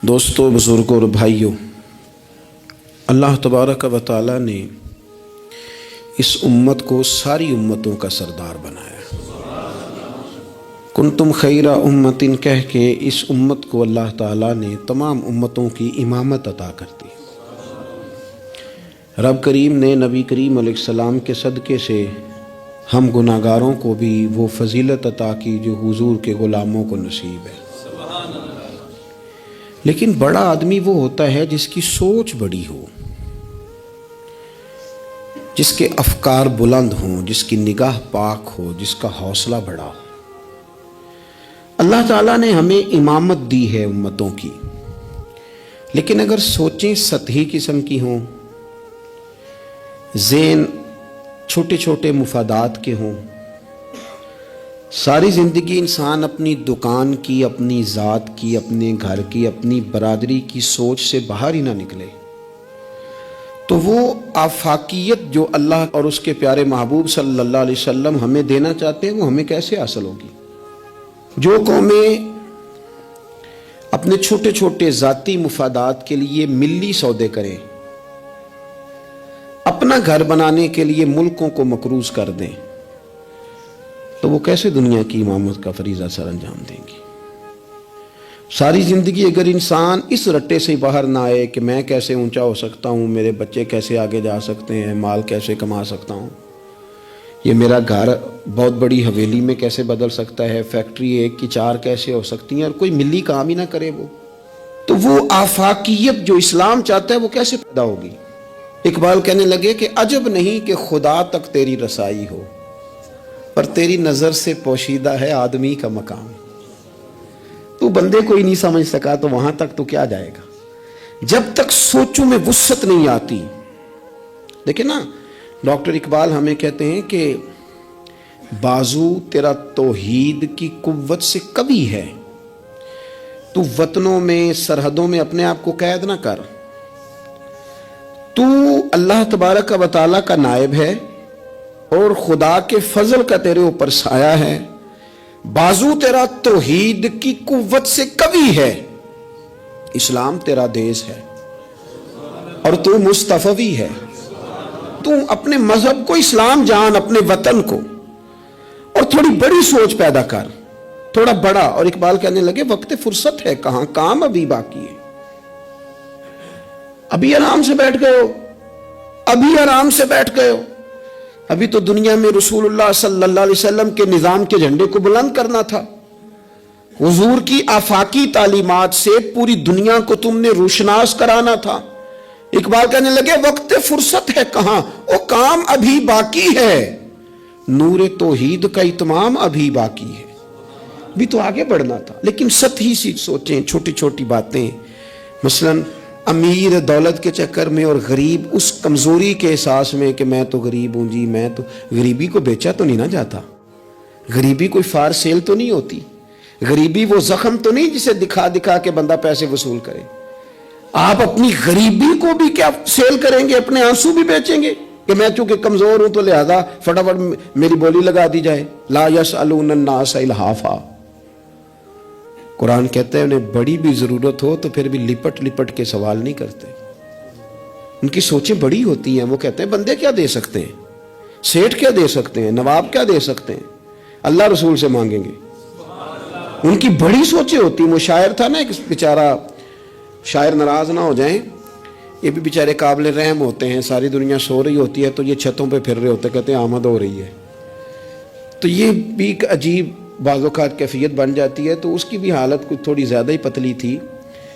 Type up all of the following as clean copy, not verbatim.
دوستو، بزرگوں اور بھائیوں، اللہ تبارک و تعالیٰ نے اس امت کو ساری امتوں کا سردار بنایا۔ کنتم خیر امت کہہ کے اس امت کو اللہ تعالیٰ نے تمام امتوں کی امامت عطا کر دی۔ رب کریم نے نبی کریم علیہ السلام کے صدقے سے ہم گناہگاروں کو بھی وہ فضیلت عطا کی جو حضور کے غلاموں کو نصیب ہے۔ لیکن بڑا آدمی وہ ہوتا ہے جس کی سوچ بڑی ہو، جس کے افکار بلند ہوں، جس کی نگاہ پاک ہو، جس کا حوصلہ بڑا ہو۔ اللہ تعالیٰ نے ہمیں امامت دی ہے امتوں کی، لیکن اگر سوچیں سطحی قسم کی ہوں، ذہن چھوٹے چھوٹے مفادات کے ہوں، ساری زندگی انسان اپنی دکان کی، اپنی ذات کی، اپنے گھر کی، اپنی برادری کی سوچ سے باہر ہی نہ نکلے، تو وہ آفاقیت جو اللہ اور اس کے پیارے محبوب صلی اللہ علیہ وسلم ہمیں دینا چاہتے ہیں وہ ہمیں کیسے حاصل ہوگی؟ جو قومیں اپنے چھوٹے چھوٹے ذاتی مفادات کے لیے ملی سودے کریں، اپنا گھر بنانے کے لیے ملکوں کو مقروض کر دیں، تو وہ کیسے دنیا کی امامت کا فریضہ سر انجام دیں گی؟ ساری زندگی اگر انسان اس رٹے سے باہر نہ آئے کہ میں کیسے اونچا ہو سکتا ہوں، میرے بچے کیسے آگے جا سکتے ہیں، مال کیسے کما سکتا ہوں، یہ میرا گھر بہت بڑی حویلی میں کیسے بدل سکتا ہے، فیکٹری ایک کی چار کیسے ہو سکتی ہیں، اور کوئی ملی کام ہی نہ کرے، تو وہ آفاقیت جو اسلام چاہتا ہے وہ کیسے پیدا ہوگی؟ اقبال کہنے لگے کہ عجب نہیں کہ خدا تک تیری رسائی ہو، پر تیری نظر سے پوشیدہ ہے آدمی کا مقام۔ تو بندے کو ہی نہیں سمجھ سکا تو وہاں تک تو کیا جائے گا؟ جب تک سوچوں میں وسعت نہیں آتی۔ دیکھیں نا، ڈاکٹر اقبال ہمیں کہتے ہیں کہ بازو تیرا توحید کی قوت سے کبھی ہے، تو وطنوں میں سرحدوں میں اپنے آپ کو قید نہ کر، تو اللہ تبارک و تعالیٰ کا نائب ہے اور خدا کے فضل کا تیرے اوپر سایہ ہے، بازو تیرا توحید کی قوت سے کبھی ہے، اسلام تیرا دیس ہے اور تو مصطفی ہے۔ تو اپنے مذہب کو اسلام جان، اپنے وطن کو، اور تھوڑی بڑی سوچ پیدا کر، تھوڑا بڑا۔ اور اقبال کہنے لگے وقت فرصت ہے کہاں، کام ابھی باقی ہے۔ ابھی آرام سے بیٹھ گئے ہو، ابھی آرام سے بیٹھ گئے ہو، ابھی تو دنیا میں رسول اللہ صلی اللہ علیہ وسلم کے نظام کے جھنڈے کو بلند کرنا تھا، حضور کی آفاقی تعلیمات سے پوری دنیا کو تم نے روشناس کرانا تھا۔ اقبال کہنے لگے وقت فرصت ہے کہاں، وہ کام ابھی باقی ہے، نور توحید کا اتمام ابھی باقی ہے۔ بھی تو آگے بڑھنا تھا، لیکن سطحی سی سوچیں، چھوٹی چھوٹی باتیں، مثلاً امیر دولت کے چکر میں اور غریب اس کمزوری کے احساس میں کہ میں تو غریب ہوں جی، میں تو غریبی کو بیچا تو نہیں نہ جاتا، غریبی کوئی فار سیل تو نہیں ہوتی، غریبی وہ زخم تو نہیں جسے دکھا دکھا کے بندہ پیسے وصول کرے۔ آپ اپنی غریبی کو بھی کیا سیل کریں گے؟ اپنے آنسو بھی بیچیں گے کہ میں چونکہ کمزور ہوں تو لہذا فٹافٹ میری بولی لگا دی جائے؟ لا یسألون الناس الحافا۔ قرآن کہتا ہے انہیں بڑی بھی ضرورت ہو تو پھر بھی لپٹ لپٹ کے سوال نہیں کرتے، ان کی سوچیں بڑی ہوتی ہیں۔ وہ کہتے ہیں بندے کیا دے سکتے ہیں، سیٹھ کیا دے سکتے ہیں، نواب کیا دے سکتے ہیں، اللہ رسول سے مانگیں گے۔ ان کی بڑی سوچیں ہوتی ہیں۔ وہ شاعر تھا نا ایک بیچارہ، شاعر ناراض نہ ہو جائیں، یہ بھی بیچارے قابل رحم ہوتے ہیں، ساری دنیا سو رہی ہوتی ہے تو یہ چھتوں پہ پھر رہے ہوتے، کہتے ہیں آمد ہو رہی ہے، تو یہ بھی ایک عجیب بعض اوقات کیفیت بن جاتی ہے۔ تو اس کی بھی حالت کچھ تھوڑی زیادہ ہی پتلی تھی،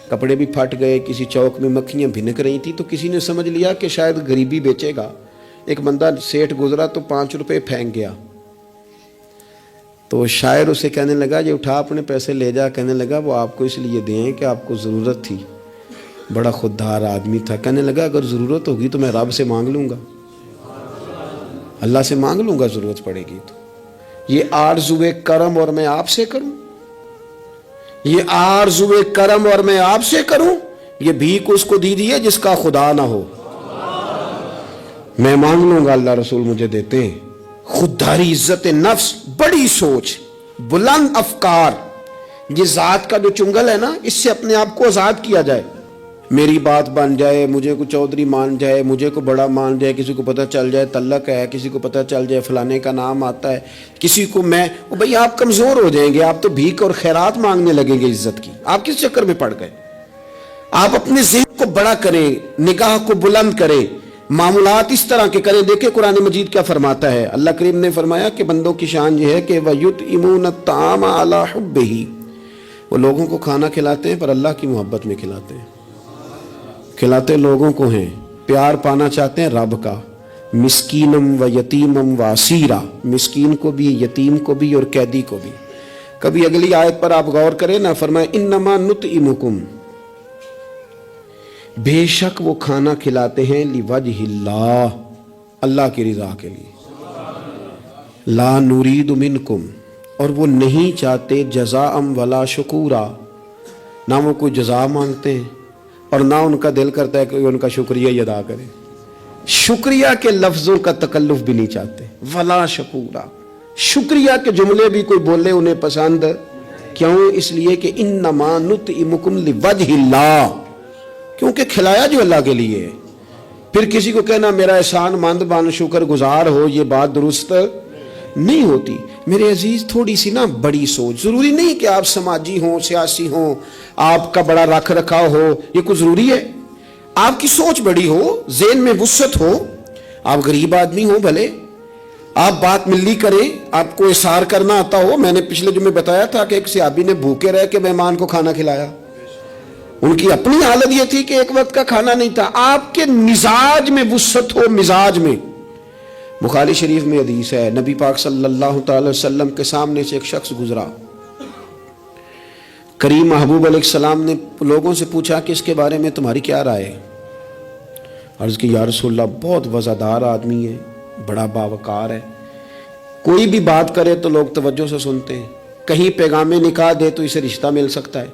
کپڑے بھی پھٹ گئے، کسی چوک میں مکھیاں بھنک رہی تھی، تو کسی نے سمجھ لیا کہ شاید غریبی بیچے گا۔ ایک بندہ سیٹھ گزرا تو 5 روپے پھینک گیا، تو شاعر اسے کہنے لگا یہ اٹھا اپنے پیسے لے جا۔ کہنے لگا وہ آپ کو اس لیے دیں کہ آپ کو ضرورت تھی، بڑا خوددار آدمی تھا۔ کہنے لگا اگر ضرورت ہوگی تو میں رب سے مانگ لوں گا، اللہ سے مانگ لوں گا ضرورت پڑے گی تو۔ یہ آرزوئے کرم اور میں آپ سے کروں، یہ آرزوئے کرم اور میں آپ سے کروں، یہ بھیک اس کو دیجیے جس کا خدا نہ ہو، میں مانگ لوں گا اللہ رسول مجھے دیتے ہیں۔ خودداری، عزت نفس، بڑی سوچ، بلند افکار، یہ ذات کا جو چنگل ہے نا، اس سے اپنے آپ کو آزاد کیا جائے. میری بات بن جائے، مجھے کو چودھری مان جائے، مجھے کو بڑا مان جائے، کسی کو پتہ چل جائے تعلق ہے، کسی کو پتہ چل جائے فلانے کا نام آتا ہے، کسی کو میں بھئی آپ کمزور ہو جائیں گے، آپ تو بھیک اور خیرات مانگنے لگیں گے عزت کی. آپ کس چکر میں پڑ گئے؟ آپ اپنے ذہن کو بڑا کریں، نگاہ کو بلند کریں، معاملات اس طرح کے کریں. دیکھیں قرآن مجید کیا فرماتا ہے. اللہ کریم نے فرمایا کہ بندوں کی شان یہ ہے کہ وَيُطْعِمُونَ الطَّعَامَ عَلَىٰ حُبِّهِ، وہ لوگوں کو کھانا کھلاتے ہیں پر اللہ کی محبت میں کھلاتے ہیں. کھلاتے لوگوں کو ہیں، پیار پانا چاہتے ہیں رب کا. مسکینم و یتیمم و اسیرا، مسکین کو بھی، یتیم کو بھی اور قیدی کو بھی. کبھی اگلی آیت پر آپ غور کریں نا، فرمائے انما نطعمکم، بے شک وہ کھانا کھلاتے ہیں لوجہ اللہ، اللہ کی رضا کے لیے. لا نرید منکم، اور وہ نہیں چاہتے جزاء ولا شکورا، نہ وہ کوئی جزا مانگتے ہیں اور نہ ان کا دل کرتا ہے کہ ان کا شکریہ ہی ادا کرے. شکریہ کے لفظوں کا تکلف بھی نہیں چاہتے. ولا شکورا، شکریہ کے جملے بھی کوئی بولے انہیں پسند کیوں؟ اس لیے کہ انما نطعمکم لوجہ اللہ، کیونکہ کھلایا جو اللہ کے لیے ہے. پھر کسی کو کہنا میرا احسان مند بن، شکر گزار ہو، یہ بات درست نہیں ہوتی. میرے عزیز تھوڑی سی نا بڑی سوچ، ضروری نہیں کہ آپ سماجی ہوں، سیاسی ہوں، آپ کا بڑا رکھ رکھاؤ ہو، یہ کچھ ضروری ہے. آپ کی سوچ بڑی ہو، ذہن میں وسعت ہو، آپ غریب آدمی ہو بھلے، آپ بات ملی کریں، آپ کو احسار کرنا آتا ہو. میں نے پچھلے جمعے بتایا تھا کہ ایک صحابی نے بھوکے رہ کے مہمان کو کھانا کھلایا. ان کی اپنی حالت یہ تھی کہ ایک وقت کا کھانا نہیں تھا. آپ کے مزاج میں وسعت ہو، مزاج میں. بخاری شریف میں حدیث ہے، نبی پاک صلی اللہ تعالی وسلم کے سامنے سے ایک شخص گزرا. کریم محبوب علیہ السلام نے لوگوں سے پوچھا کہ اس کے بارے میں تمہاری کیا رائے ہے؟ عرض کی یا رسول اللہ بہت وزادار آدمی ہے، بڑا باوقار ہے، کوئی بھی بات کرے تو لوگ توجہ سے سنتے ہیں، کہیں پیغام نکاح دے تو اسے رشتہ مل سکتا ہے،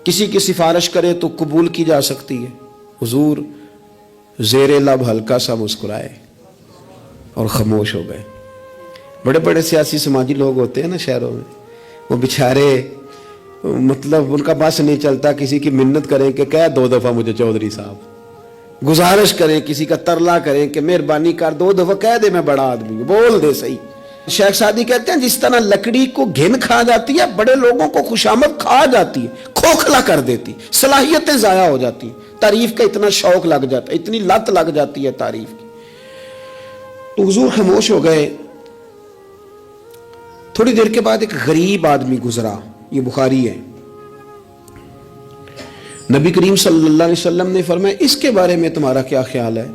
کسی کی سفارش کرے تو قبول کی جا سکتی ہے. حضور زیر لب ہلکا سا مسکرائے اور خاموش ہو گئے. بڑے بڑے سیاسی سماجی لوگ ہوتے ہیں نا شہروں میں، وہ بیچارے مطلب ان کا بس نہیں چلتا، کسی کی منت کریں کہ کہہ 2 دفعہ مجھے چودھری صاحب، گزارش کریں، کسی کا ترلا کریں کہ مہربانی کر 2 دفعہ کہہ دے میں بڑا آدمی ہوں، بول دے صحیح. شیخ سعدی کہتے ہیں جس طرح لکڑی کو گھن کھا جاتی ہے، بڑے لوگوں کو خوشامد کھا جاتی ہے، کھوکھلا کر دیتی، صلاحیتیں ضائع ہو جاتی ہیں، تعریف کا اتنا شوق لگ جاتا ہے، اتنی لت لگ جاتی ہے تعریف کی. تو حضور خاموش ہو گئے. تھوڑی دیر کے بعد ایک غریب آدمی گزرا، یہ بخاری ہے. نبی کریم صلی اللہ علیہ وسلم نے فرمایا اس کے بارے میں تمہارا کیا خیال ہے؟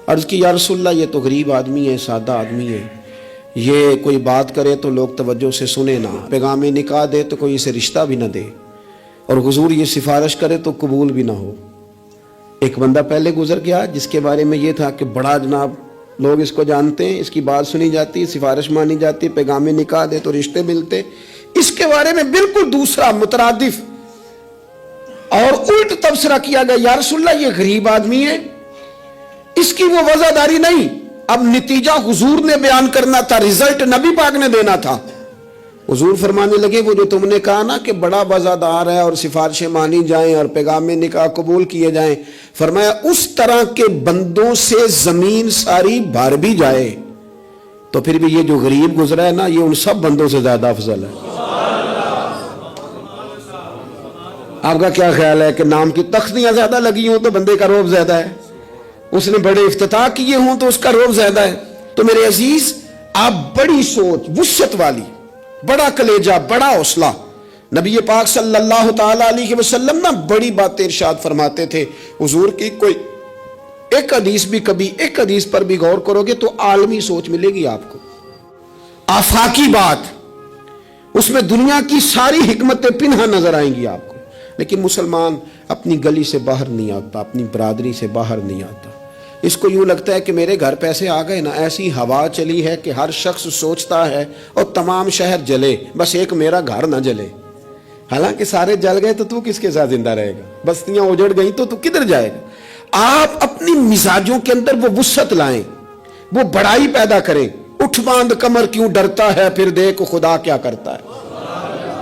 عرض کی یا رسول اللہ یہ تو غریب آدمی ہے، سادہ آدمی ہے، یہ کوئی بات کرے تو لوگ توجہ سے سنے نہ، پیغام نکاح دے تو کوئی اسے رشتہ بھی نہ دے، اور حضور یہ سفارش کرے تو قبول بھی نہ ہو. ایک بندہ پہلے گزر گیا جس کے بارے میں یہ تھا کہ بڑا جناب، لوگ اس کو جانتے ہیں، اس کی بات سنی جاتی، سفارش مانی جاتی، پیغام نکاح دے تو رشتے ملتے. اس کے بارے میں بالکل دوسرا مترادف اور الٹ تبصرہ کیا گیا، یا رسول اللہ یہ غریب آدمی ہے، اس کی وہ وزاداری نہیں. اب نتیجہ حضور نے بیان کرنا تھا، رزلٹ نبی پاک نے دینا تھا. حضور فرمانے لگے وہ جو تم نے کہا نا کہ بڑا وزادار ہے اور سفارشیں مانی جائیں اور پیغام نکاح قبول کیے جائیں، فرمایا اس طرح کے بندوں سے زمین ساری بھر بھی جائے تو پھر بھی یہ جو غریب گزرا ہے نا، یہ ان سب بندوں سے زیادہ افضل ہے. آپ کا کیا خیال ہے کہ نام کی تختیاں زیادہ لگی ہوں تو بندے کا روب زیادہ ہے، اس نے بڑے افتتاح کیے ہوں تو اس کا روب زیادہ ہے؟ تو میرے عزیز آپ بڑی سوچ، وسعت والی، بڑا کلیجہ، بڑا حوصلہ. نبی پاک صلی اللہ تعالی علیہ وسلم نا بڑی باتیں ارشاد فرماتے تھے. حضور کی کوئی ایک حدیث بھی، کبھی ایک حدیث پر بھی غور کرو گے تو عالمی سوچ ملے گی آپ کو، آفاقی بات، اس میں دنیا کی ساری حکمتیں پنہا نظر آئیں گی آپ کو. لیکن مسلمان اپنی گلی سے باہر نہیں آتا، اپنی برادری سے باہر نہیں آتا. اس کو یوں لگتا ہے کہ میرے گھر پیسے آ گئے نا، ایسی ہوا چلی ہے کہ ہر شخص سوچتا ہے اور تمام شہر جلے، بس ایک میرا گھر نہ جلے. حالانکہ سارے جل گئے تو کس کے ساتھ زندہ رہے گا؟ بستیاں اجڑ گئیں تو کدھر جائے گا؟ آپ اپنی مزاجوں کے اندر وہ وسعت لائیں، وہ بڑائی پیدا کریں. اٹھ باندھ کمر کیوں ڈرتا ہے، پھر دیکھ خدا کیا کرتا ہے.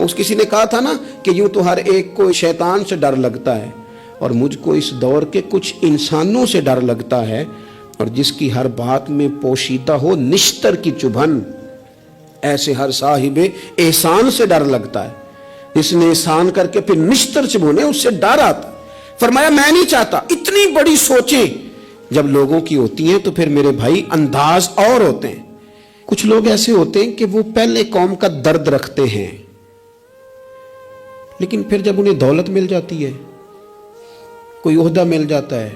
اس کسی نے کہا تھا نا کہ یوں تو ہر ایک کو شیطان سے ڈر لگتا ہے اور مجھ کو اس دور کے کچھ انسانوں سے ڈر لگتا ہے، اور جس کی ہر بات میں پوشیدہ ہو نشتر کی چبھن، ایسے ہر صاحب احسان سے ڈر لگتا ہے۔ جس نے احسان کر کے پھر نشتر چبھنے، اس سے ڈر آتا۔ فرمایا میں نہیں چاہتا اتنی بڑی سوچیں جب لوگوں کی ہوتی ہیں تو پھر میرے بھائی انداز اور ہوتے ہیں۔ کچھ لوگ ایسے ہوتے ہیں کہ وہ پہلے قوم کا درد رکھتے ہیں، لیکن پھر جب انہیں دولت مل جاتی ہے، کوئی عہدہ مل جاتا ہے،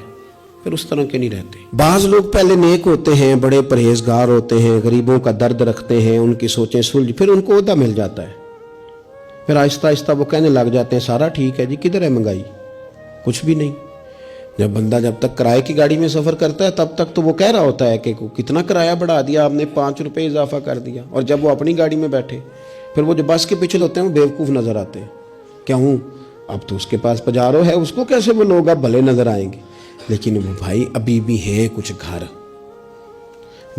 پھر اس طرح کے نہیں رہتے۔ بعض لوگ پہلے نیک ہوتے ہیں، بڑے پرہیزگار ہوتے ہیں، غریبوں کا درد رکھتے ہیں، ان کی سوچیں سلجھ، پھر ان کو عہدہ مل جاتا ہے، پھر آہستہ آہستہ وہ کہنے لگ جاتے ہیں سارا ٹھیک ہے جی، کدھر ہے مہنگائی؟ کچھ بھی نہیں۔ جب بندہ جب تک کرائے کی گاڑی میں سفر کرتا ہے تب تک تو وہ کہہ رہا ہوتا ہے کہ کتنا کرایہ بڑھا دیا آپ نے، 5 روپے اضافہ کر دیا، اور جب وہ اپنی گاڑی میں بیٹھے پھر وہ جو بس کے پیچھے ہوتے ہیں وہ بیوقوف نظر آتے ہیں۔ کیا ہوں اب تو اس کے پاس پجارو ہے، اس کو کیسے وہ لوگ اب بھلے نظر آئیں گے؟ لیکن وہ بھائی ابھی بھی ہیں کچھ گھر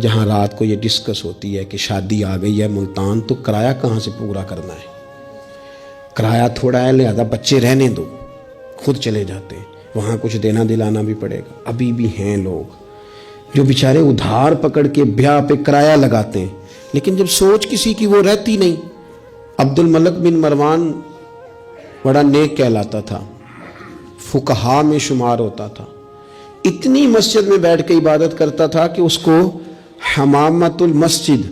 جہاں رات کو یہ ڈسکس ہوتی ہے کہ شادی آ گئی ہے ملتان تو کرایہ کہاں سے پورا کرنا ہے، کرایہ تھوڑا ہے لہذا بچے رہنے دو، خود چلے جاتے ہیں، وہاں کچھ دینا دلانا بھی پڑے گا۔ ابھی بھی ہیں لوگ جو بیچارے ادھار پکڑ کے بیاہ پہ کرایہ لگاتے ہیں، لیکن جب سوچ کسی کی وہ رہتی نہیں۔ عبد الملک بن مروان بڑا نیک کہلاتا تھا، فقہا میں شمار ہوتا تھا، اتنی مسجد میں بیٹھ کے عبادت کرتا تھا کہ اس کو حمامت المسجد،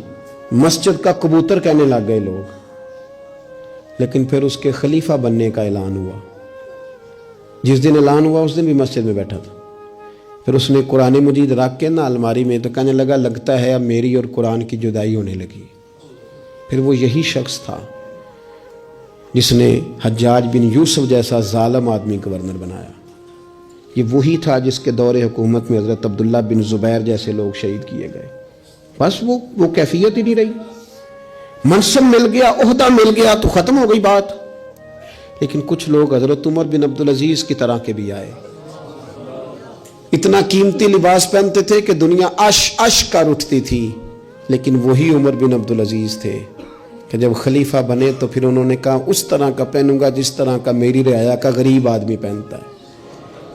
مسجد کا کبوتر کہنے لگ گئے لوگ۔ لیکن پھر اس کے خلیفہ بننے کا اعلان ہوا، جس دن اعلان ہوا اس دن بھی مسجد میں بیٹھا تھا۔ پھر اس نے قرآن مجید رکھ کے نا الماری میں، تو کہنے لگا لگتا ہے اب میری اور قرآن کی جدائی ہونے لگی۔ پھر وہ یہی شخص تھا جس نے حجاج بن یوسف جیسا ظالم آدمی گورنر بنایا۔ یہ وہی تھا جس کے دور حکومت میں حضرت عبداللہ بن زبیر جیسے لوگ شہید کیے گئے۔ بس وہ کیفیت ہی نہیں رہی، منصب مل گیا، عہدہ مل گیا تو ختم ہو گئی بات۔ لیکن کچھ لوگ حضرت عمر بن عبدالعزیز کی طرح کے بھی آئے، اتنا قیمتی لباس پہنتے تھے کہ دنیا عش کر اٹھتی تھی، لیکن وہی عمر بن عبدالعزیز تھے کہ جب خلیفہ بنے تو پھر انہوں نے کہا اس طرح کا پہنوں گا جس طرح کا میری رعایا کا غریب آدمی پہنتا ہے۔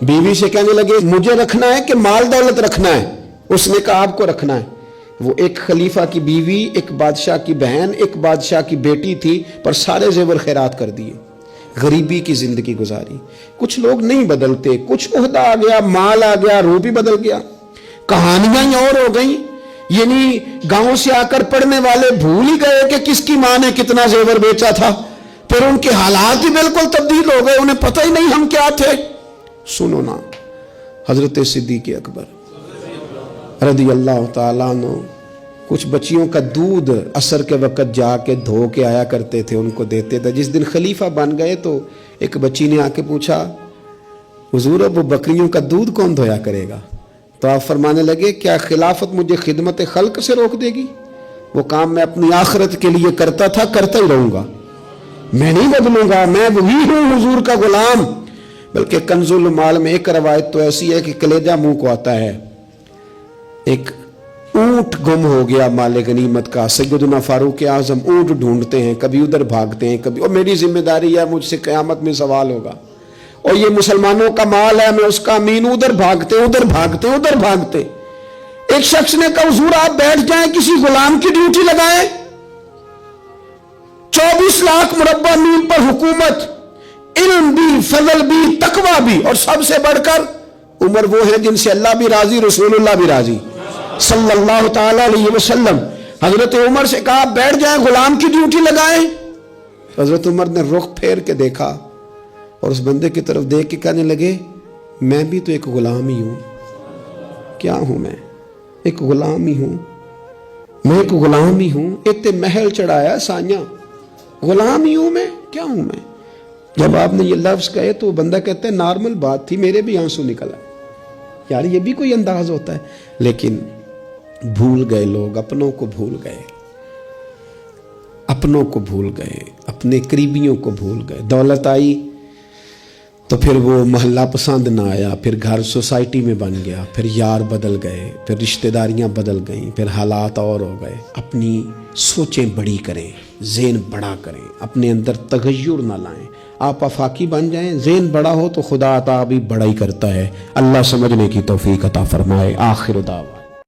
بیوی سے کہنے لگے مجھے رکھنا ہے کہ مال دولت رکھنا ہے؟ اس نے کہا آپ کو رکھنا ہے۔ وہ ایک خلیفہ کی بیوی، ایک بادشاہ کی بہن، ایک بادشاہ کی بیٹی تھی، پر سارے زیور خیرات کر دیے، غریبی کی زندگی گزاری۔ کچھ لوگ نہیں بدلتے، کچھ عہدہ آ گیا، مال آ گیا، روح بھی بدل گیا، کہانیاں ہی اور ہو گئیں۔ یعنی گاؤں سے آ کر پڑھنے والے بھول ہی گئے کہ کس کی ماں نے کتنا زیور بیچا تھا، پھر ان کے حالات ہی بالکل تبدیل ہو گئے، انہیں پتہ ہی نہیں ہم کیا تھے۔ سنو نا، حضرت صدیق اکبر رضی اللہ تعالیٰ عنہ کچھ بچیوں کا دودھ عصر کے وقت جا کے دھو کے آیا کرتے تھے، ان کو دیتے تھے۔ جس دن خلیفہ بن گئے تو ایک بچی نے آ کے پوچھا حضور اب وہ بکریوں کا دودھ کون دھویا کرے گا؟ تو آپ فرمانے لگے کیا خلافت مجھے خدمت خلق سے روک دے گی؟ وہ کام میں اپنی آخرت کے لیے کرتا تھا، کرتا ہی رہوں گا، میں نہیں بدلوں گا، میں وہی ہوں حضور کا غلام۔ بلکہ کنز المال میں ایک روایت تو ایسی ہے کہ کلیجہ منہ کو آتا ہے، ایک اونٹ گم ہو گیا مال غنیمت کا، سیدنا فاروق اعظم اونٹ ڈھونڈتے ہیں، کبھی ادھر بھاگتے ہیں، کبھی اور میری ذمہ داری ہے، مجھ سے قیامت میں سوال ہوگا، اور یہ مسلمانوں کا مال ہے، میں اس کا امین، ادھر بھاگتے ادھر بھاگتے ادھر بھاگتے۔ ایک شخص نے کہا حضور آپ بیٹھ جائیں، کسی غلام کی ڈیوٹی لگائیں، 24 لاکھ مربع میل پر حکومت، علم بھی، فضل بھی، تقوی بھی، اور سب سے بڑھ کر عمر وہ ہیں جن سے اللہ بھی راضی، رسول اللہ بھی راضی صلی اللہ تعالی علیہ وسلم۔ حضرت عمر سے کہا بیٹھ جائیں، غلام کی ڈیوٹی لگائیں۔ حضرت عمر نے رخ پھیر کے دیکھا اور اس بندے کی طرف دیکھ کے کہنے لگے میں بھی تو ایک غلام ہی ہوں۔ کیا ہوں میں؟ ایک غلام ہی ہوں، میں ایک غلام ہی ہوں، اتنے محل چڑھایا سائیاں، غلام ہی ہوں میں، کیا ہوں میں؟ جب آپ نے یہ لفظ کہے تو وہ بندہ کہتا ہے نارمل بات تھی، میرے بھی آنسو نکلا، یار یہ بھی کوئی انداز ہوتا ہے۔ لیکن بھول گئے لوگ، اپنوں کو بھول گئے، اپنوں کو بھول گئے، اپنے قریبیوں کو بھول گئے۔ دولت آئی، تو پھر وہ محلہ پسند نہ آیا، پھر گھر سوسائٹی میں بن گیا، پھر یار بدل گئے، پھر رشتہ داریاں بدل گئیں، پھر حالات اور ہو گئے۔ اپنی سوچیں بڑی کریں، ذہن بڑا کریں، اپنے اندر تغیر نہ لائیں۔ آپ آفاقی بن جائیں، ذہن بڑا ہو تو خدا عطا بھی بڑا ہی کرتا ہے۔ اللہ سمجھنے کی توفیق عطا فرمائے۔ آخر دعوانا